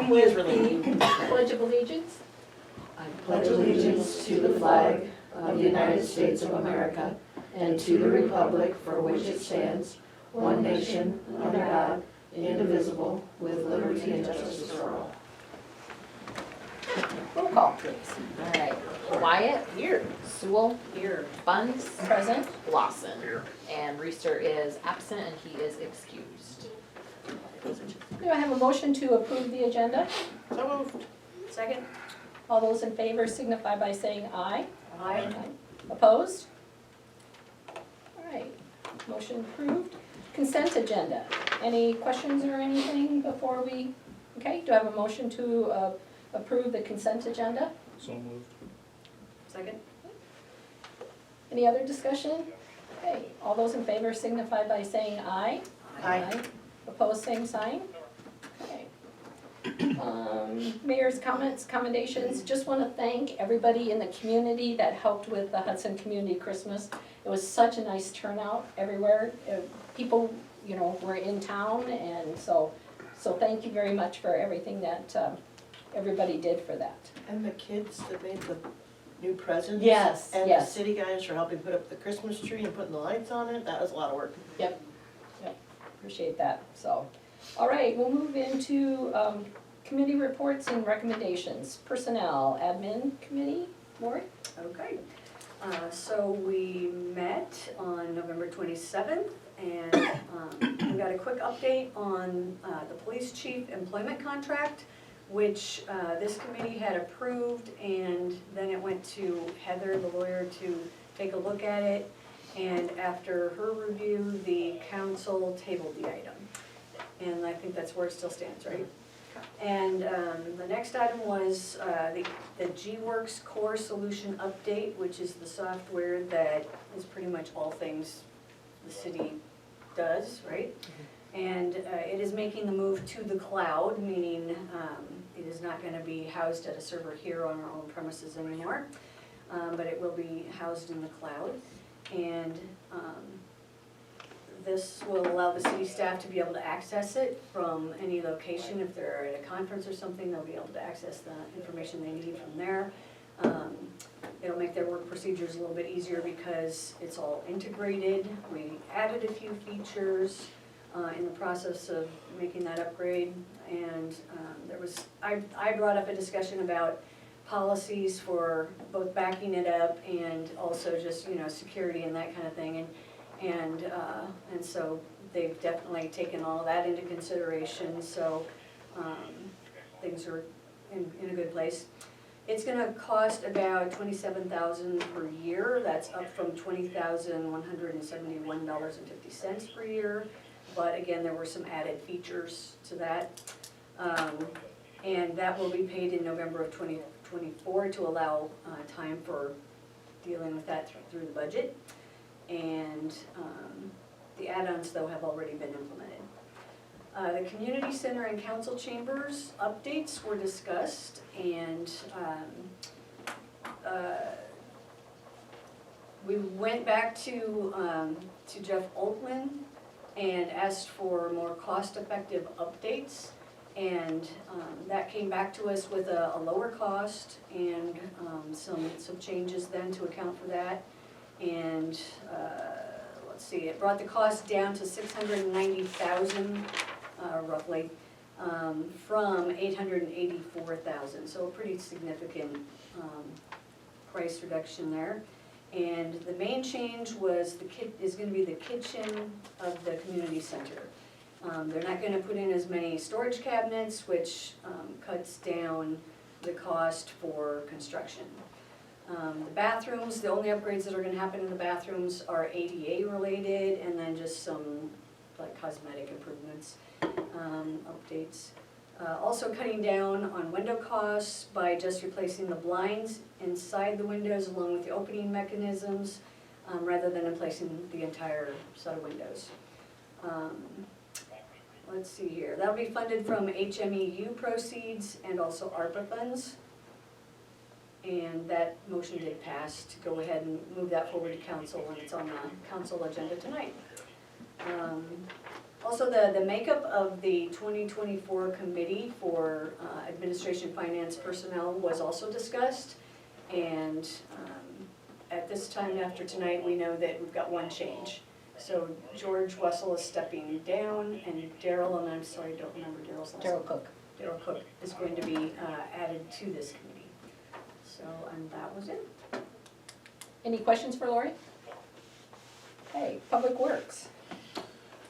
Who is relating? Pledge of allegiance. I pledge allegiance to the flag of the United States of America and to the republic for which it stands, one nation, under God, indivisible, with liberty and justice for all. Roll call, please. All right, Wyatt, Here. Sewell, Here. Bunce, Present. Lawson. And Reister is absent and he is excused. Do I have a motion to approve the agenda? So moved. Second. All those in favor signify by saying aye. Aye. Opposed? All right, motion approved. Consent agenda. Any questions or anything before we, okay, do I have a motion to approve the consent agenda? So moved. Second. Any other discussion? Okay, all those in favor signify by saying aye. Aye. Opposed, same sign? Okay. Mayor's comments, commendations, just want to thank everybody in the community that helped with the Hudson Community Christmas. It was such a nice turnout everywhere. People, you know, were in town, and so thank you very much for everything that everybody did for that. And the kids that made the new presents. Yes, And the yes. city guys for helping put up the Christmas tree and putting the lights on it, that was a lot of work. Appreciate that, so. All right, we'll move into committee reports and recommendations. Personnel, admin committee, Lori? Okay, so we met on November 27th, and we got a quick update on the police chief employment contract, which this committee had approved, and then it went to Heather, the lawyer, to take a look at it. And after her review, the council tabled the item. And I think that's where it still stands, right? And the next item was the G-Works Core Solution Update, which is the software that is pretty much all things the city does, right? And it is making the move to the cloud, meaning it is not going to be housed at a server here on our own premises anymore, but it will be housed in the cloud. And this will allow the city staff to be able to access it from any location. If they're at a conference or something, they'll be able to access the information they need from there. It'll make their work procedures a little bit easier because it's all integrated. We added a few features in the process of making that upgrade. And I brought up a discussion about policies for both backing it up and also just, you know, security and that kind of thing. And so they've definitely taken all of that into consideration, so things are in a good place. It's gonna cost about $27,000 per year. That's up from $20,171.50 per year. But again, there were some added features to that. And that will be paid in November of 2024 to allow time for dealing with that through the budget. And the add-ons, though, have already been implemented. The community center and council chambers updates were discussed, and we went back to Jeff Altman and asked for more cost-effective updates. And that came back to us with a lower cost and some changes then to account for that. And let's see, it brought the cost down to $690,000 roughly from $884,000. So a pretty significant price reduction there. And the main change was is going to be the kitchen of the community center. They're not going to put in as many storage cabinets, which cuts down the cost for construction. The bathrooms, the only upgrades that are going to happen in the bathrooms are ADA related, and then just some like cosmetic improvements, updates. Also cutting down on window costs by just replacing the blinds inside the windows along with the opening mechanisms, rather than replacing the entire set of windows. Let's see here, that'll be funded from HMEU proceeds and also ARPA funds. And that motion did pass to go ahead and move that forward to council, and it's on the council agenda tonight. Also, the makeup of the 2024 committee for administration, finance, personnel was also discussed. And at this time after tonight, we know that we've got one change. So George Wessel is stepping down, and Daryl, and I'm sorry, I don't remember Daryl's last name. Daryl Cook. Daryl Cook is going to be added to this committee. So, and that was it. Any questions for Lori? Okay, Public Works.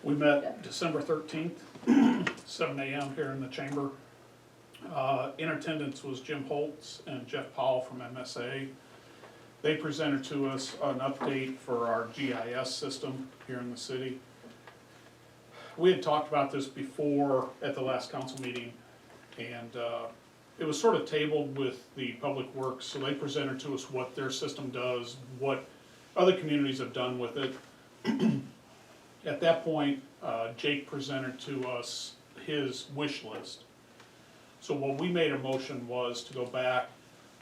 We met December 13th, 7 a.m. here in the chamber. In attendance was Jim Holtz and Jeff Powell from MSA. They presented to us an update for our GIS system here in the city. We had talked about this before at the last council meeting, and it was sort of tabled with the Public Works, so they presented to us what their system does, what other communities have done with it. At that point, Jake presented to us his wish list. So what we made a motion was to go back,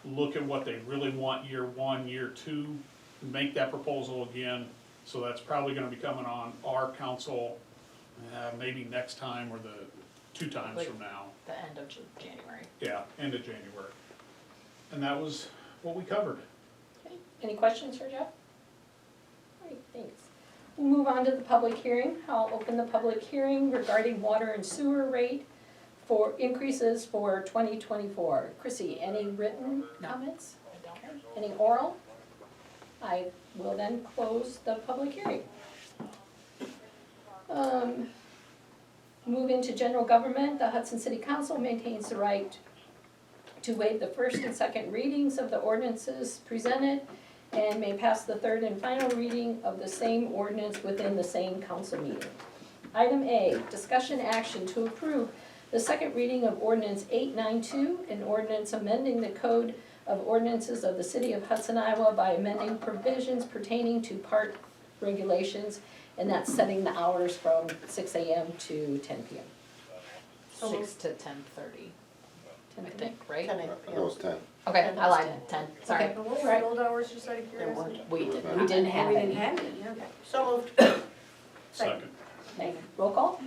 look at what they really want year one, year two, make that proposal again. So that's probably gonna be coming on our council, maybe next time or the 2 times from now. The end of January. Yeah, end of January. And that was what we covered. Okay, any questions for Jeff? All right, thanks. We'll move on to the public hearing. I'll open the public hearing regarding water and sewer rate for increases for 2024. Chrissy, any written No. comments? I don't. Any oral? I will then close the public hearing. Move into general government. The Hudson City Council maintains the right to waive the first and second readings of the ordinances presented and may pass the third and final reading of the same ordinance within the same council meeting. Item A, discussion action to approve the second reading of ordinance 892, an ordinance amending the code of ordinances of the city of Hudson, Iowa by amending provisions pertaining to park regulations, and that's setting the hours from 6 a.m. to 10 p.m. 6 to 10:30, I think, right? 10 It a.m. goes 10. Okay, And I that's lied, 10, sorry. Okay. And what were Right. the old hours, just out of There curiosity? weren't. We did We not. didn't have We didn't any. have any, okay. So moved. Second. Okay, roll call?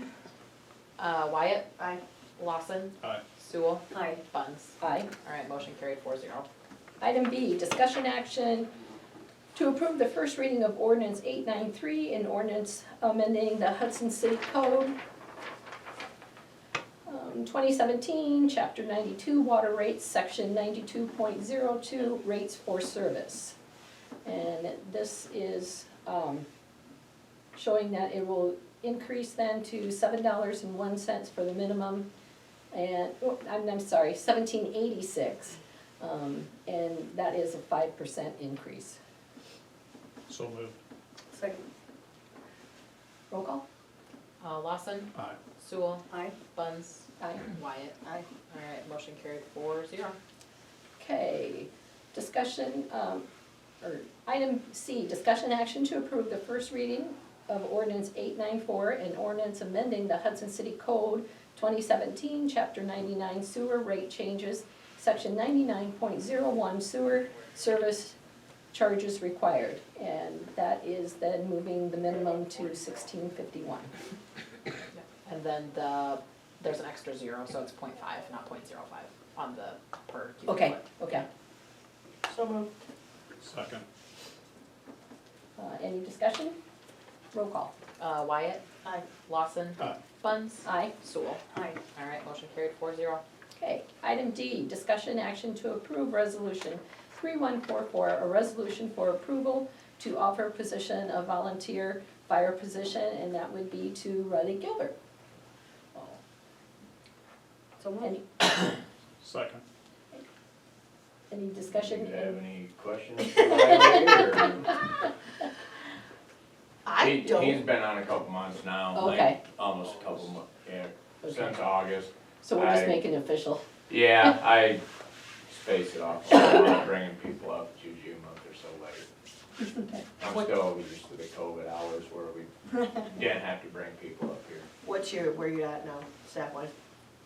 Wyatt, Aye. Lawson, Aye. Sewell, Aye. Buns. Aye. Alright, motion carried 4-0. Item B, discussion action to approve the first reading of ordinance 893, an ordinance amending the Hudson City Code, 2017, Chapter 92, Water Rates, Section 92.02, Rates for Service. And this is showing that it will increase then to $7.01 for the minimum, and, I'm sorry, $17.86. And that is a 5% increase. So moved. Second. Roll call? Lawson, Aye. Sewell, Aye. Buns, Aye. Wyatt. Aye. Alright, motion carried 4-0. Okay, discussion, or item C, discussion action to approve the first reading of ordinance 894, an ordinance amending the Hudson City Code 2017, Chapter 99 sewer rate changes, Section 99.01 sewer service charges required. And that is then moving the minimum to $16.51. And then there's an extra 0, so it's 0.5, not 0.05 on the per cubic Okay, foot. okay. So moved. Second. Any discussion? Roll call. Wyatt, Aye. Lawson, Aye. Buns, Aye. Sewell. Aye. Alright, motion carried 4-0. Okay, item D, discussion action to approve resolution 3144, a resolution for approval to offer position of volunteer fire position, and that would be to Riley Gilbert. So moved. Any, Second. any Do discussion? you have any questions for Riley, or? I He's don't. been on a couple months now, Okay. like, almost a couple months, yeah, Okay. since August. So we're just I- making it official. Yeah, I spaced it off, I'm bringing people up, it's usually a month or so later. I'm still used to the COVID hours where we didn't have to bring people up here. Where you at now, staff-wise?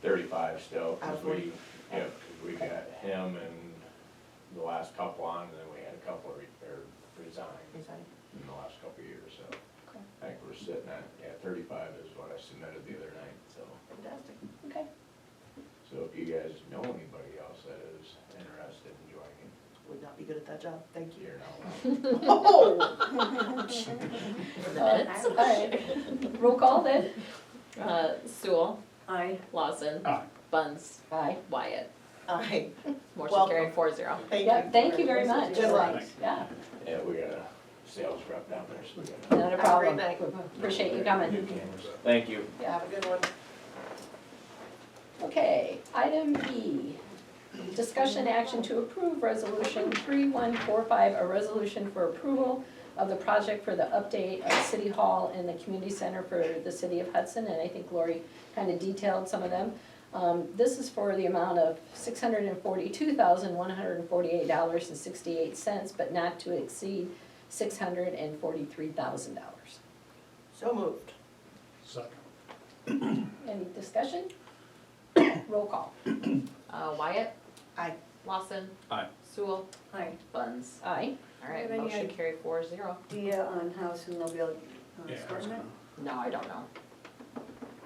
35 still, Out cause of 40? we, yeah, 'cause we got him and the last couple on, and then we had a couple resign in the last couple of years, so. Okay. I think we're sitting at, 35 is what I submitted the other night, so. Fantastic. Okay, So if you guys know anybody else that is interested in joining, Would not be good at that job, thank you. you're not allowed. Oh! For the minutes. Alright, roll call then? Sewell, Aye. Lawson, Aye. Buns, Aye. Wyatt. Aye, Motion Welcome. carried 4-0. thank you. Yeah, thank you very much. Good luck. Yeah, Yeah, we got a sales rep down there, so we got not a Have a problem. great night. Appreciate you new coming. cameras. Thank you. Yeah. Have a good one. Okay, item E, discussion action to approve resolution 3145, a resolution for approval of the project for the update of City Hall and the Community Center for the City of Hudson, and I think Lori kind of detailed some of them. This is for the amount of $642,148.68, but not to exceed $643,000. So moved. Second. Any discussion? Roll call. Wyatt. Aye. Lawson. Aye. Sewell, Aye. Buns. Aye. Alright, Any motion idea? carried 4-0. Idea on how soon they'll be able Yeah, to I start was it? gonna- No, I don't know.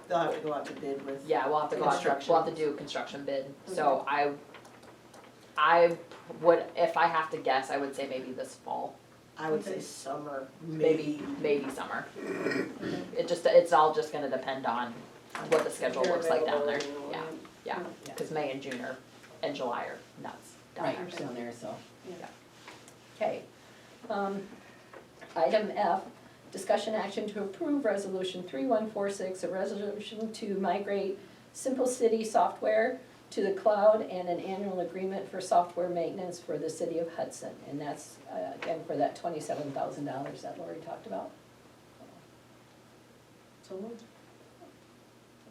They'll have to go out to bid with. Yeah, we'll have to go out, Construction. we'll have to do a construction bid, so I would, if I have to guess, I would say maybe this fall, I would say summer, maybe summer. It's all just gonna depend on what the schedule looks like down there, yeah, yeah, cause May and June and July are nuts down Right, there. you're still there, so. Yeah. Okay. Item F, discussion action to approve resolution 3146, a resolution to migrate Simple City software to the cloud and an annual agreement for software maintenance for the city of Hudson. And that's, again, for that $27,000 that Lori talked about. So moved.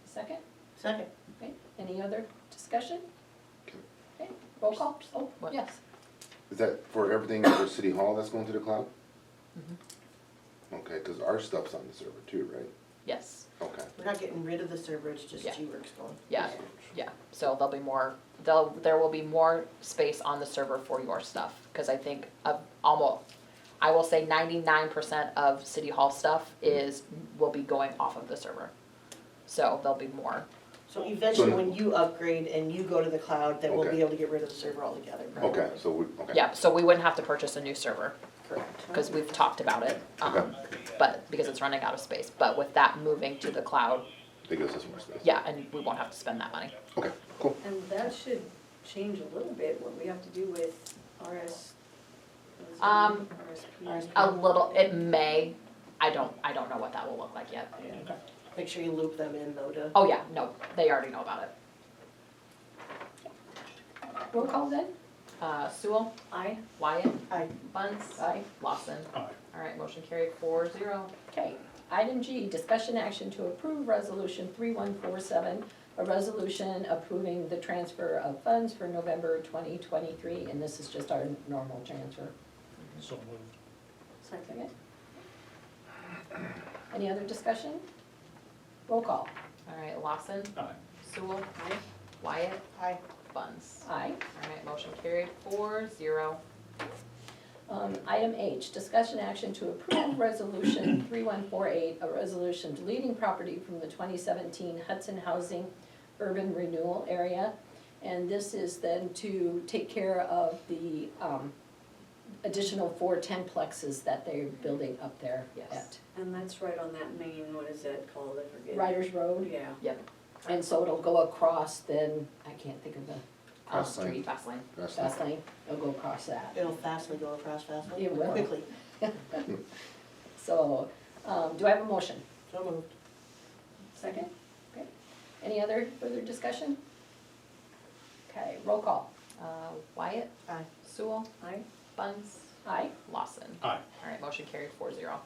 Second? Second. Okay, any other discussion? Okay, roll call, oh, What? yes. Is that for everything for City Hall that's going to the cloud? Mhm. Okay, because our stuff's on the server too, right? Yes, Okay. We're not getting rid of the server, it's just Yeah. G-Works going. yeah, yeah, so there'll be more, there will be more space on the server for your stuff, cause I think almost, I will say 99% of City Hall stuff will be going off of the server. So there'll be more, So eventually, So- when you upgrade and you go to the cloud, then we'll Okay. be able to get rid of the server altogether. Okay, so we, okay. yeah, so we wouldn't have to purchase a new server, Correct. cause we've talked about it, Okay. but, because it's running out of space, but with that moving to the cloud, It gives us more space. yeah, and we won't have to spend that money. Okay, cool. And that should change a little bit, what we have to do with RS. RSP. A little, it may, I don't know what that will look like yet. Make sure you loop them in though to. Oh yeah, no, they already know about it. Roll call then? Sewell, Aye. Wyatt, Aye. Buns, Aye. Lawson. Aye. Alright, motion carried 4-0. Okay, item G, discussion action to approve resolution 3147, a resolution approving the transfer of funds for November 2023, and this is just our normal transfer. So moved. Second. Second. Any other discussion? Roll call. Alright, Lawson, Aye. Sewell, Aye. Wyatt, Aye. Buns. Aye. Alright, motion carried 4-0. Item H, discussion action to approve resolution 3148, a resolution deleting property from the 2017 Hudson Housing Urban Renewal Area. And this is then to take care of the additional 4 10-plexes that they're building up there Yes. And that's right on that main, what is that called, I at forget. Riders Road. Yeah. And so it'll go across then, I can't think of the Fast lane. street, Fast lane. That's fast lane, it'll go across that. It'll fastly go across fastly. It will. Quickly. So, do I have a motion? So moved. Second? Okay. Any other further discussion? Okay, roll call. Wyatt, Aye. Sewell, Aye. Buns, Aye. Lawson. Aye. Alright, motion carried 4-0.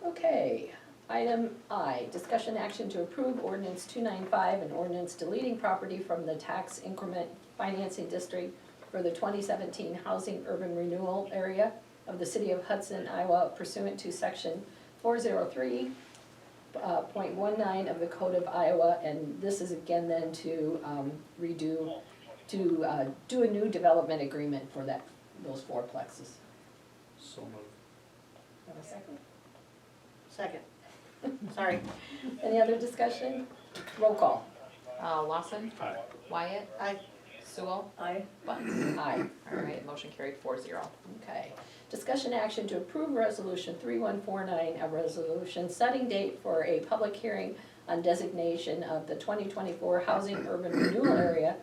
Okay, item I, discussion action to approve ordinance 295, an ordinance deleting property from the tax increment financing district for the 2017 Housing Urban Renewal Area of the City of Hudson, Iowa pursuant to section 403.19 of the Code of Iowa, and this is again then to do a new development agreement for those 4 plexes. So moved. Have a second? Second. Sorry. Any other discussion? Roll call. Lawson, Aye. Wyatt. Aye. Sewell, Aye. Buntz. Aye. All right, motion carried 4-0. Okay. Discussion action to approve resolution 3149, a resolution setting date for a public hearing on designation of the 2024 Housing Urban Renewal Area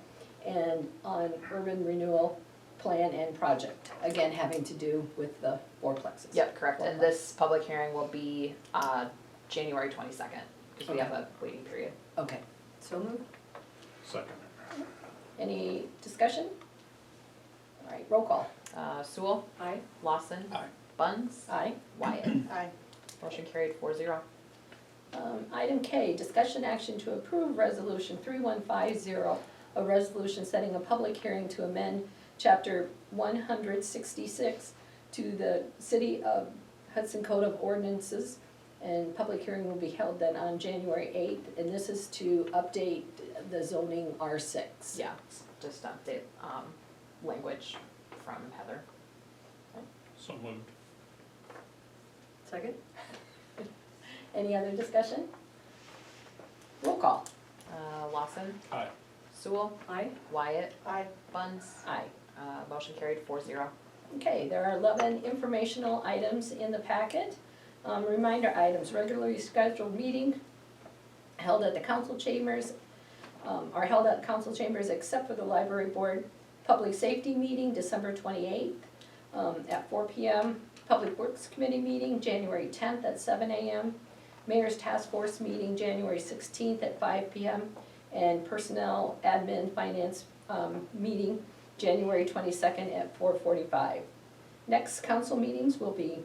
and on urban renewal plan and project. Again, having to do with the fourplexes. Yep, correct, and this public hearing will be, January 22nd, because we have a waiting period. Okay. So moved. Second. Any discussion? All right, roll call. Sewell, Aye. Lawson. Aye. Buntz, Aye. Wyatt. Aye. Motion carried 4-0. Item K, discussion action to approve resolution 3150, a resolution setting a public hearing to amend chapter 166 to the City of Hudson Code of Ordinances. And public hearing will be held then on January 8th, and this is to update the zoning R6. Yeah, just update, language from Heather. So moved. Second? Any other discussion? Roll call. Lawson, Aye. Sewell, Aye. Wyatt, Aye. Buntz. Aye. Motion carried 4-0. Okay, there are 11 informational items in the packet. Reminder items, regularly scheduled meeting held at the council chambers, are held at council chambers except for the library board public safety meeting, December 28th, at 4 p.m. Public Works Committee meeting, January 10th at 7 a.m. Mayor's Task Force meeting, January 16th at 5 p.m. And Personnel Admin Finance meeting, January 22nd at 4:45. Next council meetings will be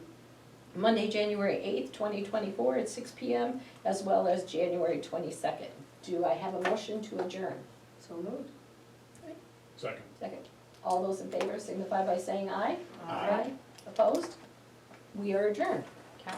Monday, January 8th, 2024 at 6 p.m., as well as January 22nd. Do I have a motion to adjourn? So moved. Second. Second. All those in favor signify by saying aye. Aye. Opposed? We are adjourned. Okay.